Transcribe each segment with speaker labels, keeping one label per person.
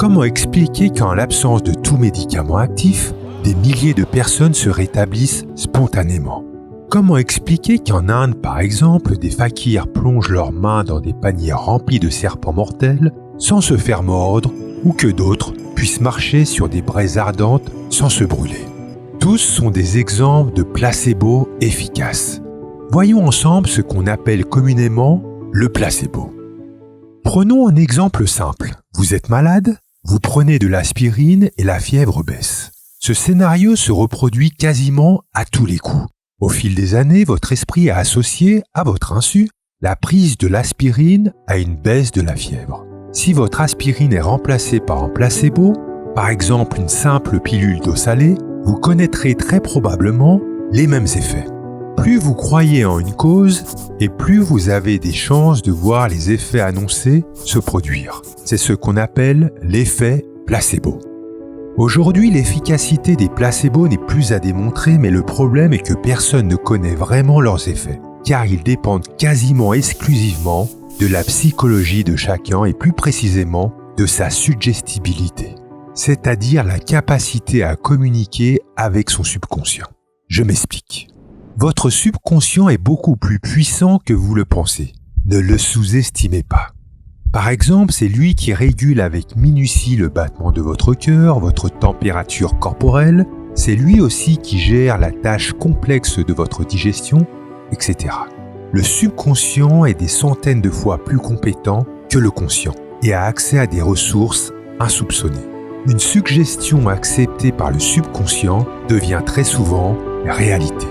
Speaker 1: Comment expliquer qu'en l'absence de tout médicament actif, des milliers de personnes se rétablissent spontanément? Comment expliquer qu'en Inde, par exemple, des fakirs plongent leurs mains dans des paniers remplis de serpents mortels sans se faire mordre, ou que d'autres puissent marcher sur des braises ardentes sans se brûler? Tous sont des exemples de placebo efficaces. Voyons ensemble ce qu'on appelle communément le placebo. Prenons un exemple simple. Vous êtes malade, vous prenez de l'aspirine et la fièvre baisse. Ce scénario se reproduit quasiment à tous les coups. Au fil des années, votre esprit a associé, à votre insu, la prise de l'aspirine à une baisse de la fièvre. Si votre aspirine est remplacée par un placebo, par exemple une simple pilule d'eau salée, vous connaîtrez très probablement les mêmes effets. Plus vous croyez en une cause, et plus vous avez des chances de voir les effets annoncés se produire. C'est ce qu'on appelle l'effet placebo. Aujourd'hui, l'efficacité des placebos n'est plus à démontrer, mais le problème est que personne ne connaît vraiment leurs effets, car ils dépendent quasiment exclusivement de la psychologie de chacun et plus précisément de sa suggestibilité, c'est-à-dire la capacité à communiquer avec son subconscient. Je m'explique. Votre subconscient est beaucoup plus puissant que vous le pensez. Ne le sous-estimez pas. Par exemple, c'est lui qui régule avec minutie le battement de votre cœur, votre température corporelle. C'est lui aussi qui gère la tâche complexe de votre digestion, etc. Le subconscient est des centaines de fois plus compétent que le conscient et a accès à des ressources insoupçonnées. Une suggestion acceptée par le subconscient devient très souvent réalité.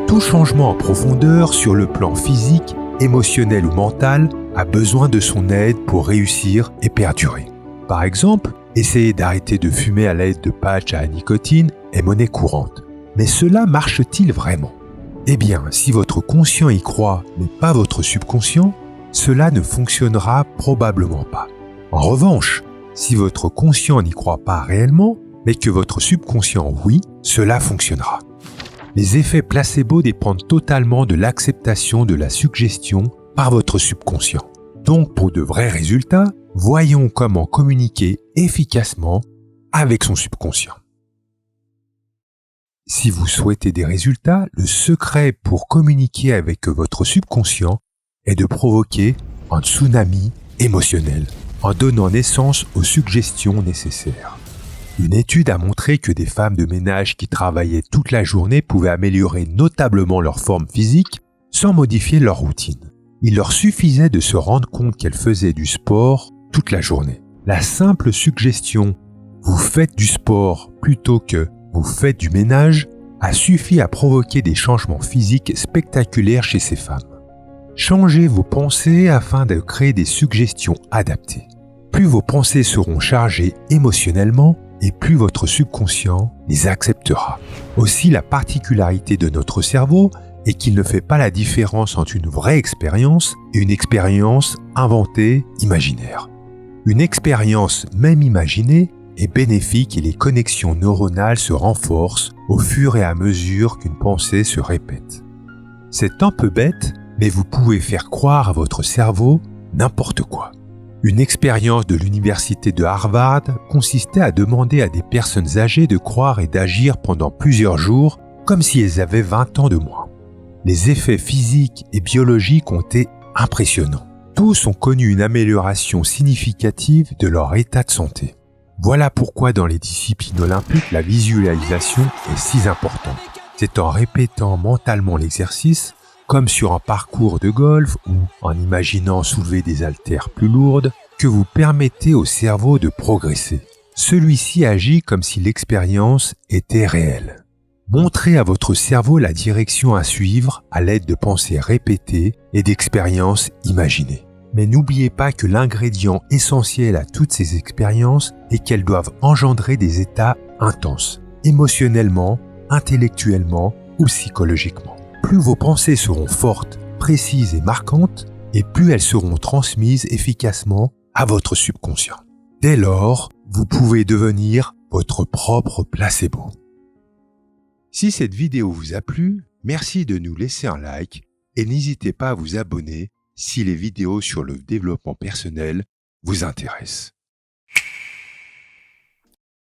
Speaker 1: Tout changement en profondeur sur le plan physique, émotionnel ou mental a besoin de son aide pour réussir et perdurer. Par exemple, essayer d'arrêter de fumer à l'aide de patchs à nicotine est monnaie courante. Mais cela marche-t-il vraiment? Eh bien, si votre conscient y croit, mais pas votre subconscient, cela ne fonctionnera probablement pas. En revanche, si votre conscient n'y croit pas réellement, mais que votre subconscient oui, cela fonctionnera. Les effets placebo dépendent totalement de l'acceptation de la suggestion par votre subconscient. Donc, pour de vrais résultats, voyons comment communiquer efficacement avec son subconscient. Si vous souhaitez des résultats, le secret pour communiquer avec votre subconscient est de provoquer un tsunami émotionnel en donnant naissance aux suggestions nécessaires. Une étude a montré que des femmes de ménage qui travaillaient toute la journée pouvaient améliorer notablement leur forme physique sans modifier leur routine. Il leur suffisait de se rendre compte qu'elles faisaient du sport toute la journée. La simple suggestion « vous faites du sport » plutôt que « vous faites du ménage » a suffi à provoquer des changements physiques spectaculaires chez ces femmes. Changez vos pensées afin de créer des suggestions adaptées. Plus vos pensées seront chargées émotionnellement, et plus votre subconscient les acceptera. Aussi, la particularité de notre cerveau est qu'il ne fait pas la différence entre une vraie expérience et une expérience inventée, imaginaire. Une expérience même imaginée est bénéfique et les connexions neuronales se renforcent au fur et à mesure qu'une pensée se répète. C'est un peu bête, mais vous pouvez faire croire à votre cerveau n'importe quoi. Une expérience de l'université de Harvard consistait à demander à des personnes âgées de croire et d'agir pendant plusieurs jours comme si elles avaient 20 ans de moins. Les effets physiques et biologiques ont été impressionnants. Tous ont connu une amélioration significative de leur état de santé. Voilà pourquoi dans les disciplines olympiques, la visualisation est si importante. C'est en répétant mentalement l'exercice, comme sur un parcours de golf ou en imaginant soulever des haltères plus lourdes, que vous permettez au cerveau de progresser. Celui-ci agit comme si l'expérience était réelle. Montrez à votre cerveau la direction à suivre à l'aide de pensées répétées et d'expériences imaginées. Mais n'oubliez pas que l'ingrédient essentiel à toutes ces expériences est qu'elles doivent engendrer des états intenses, émotionnellement, intellectuellement ou psychologiquement. Plus vos pensées seront fortes, précises et marquantes, et plus elles seront transmises efficacement à votre subconscient. Dès lors, vous pouvez devenir votre propre placebo. Si cette vidéo vous a plu, merci de nous laisser un like et n'hésitez pas à vous abonner si les vidéos sur le développement personnel vous intéressent.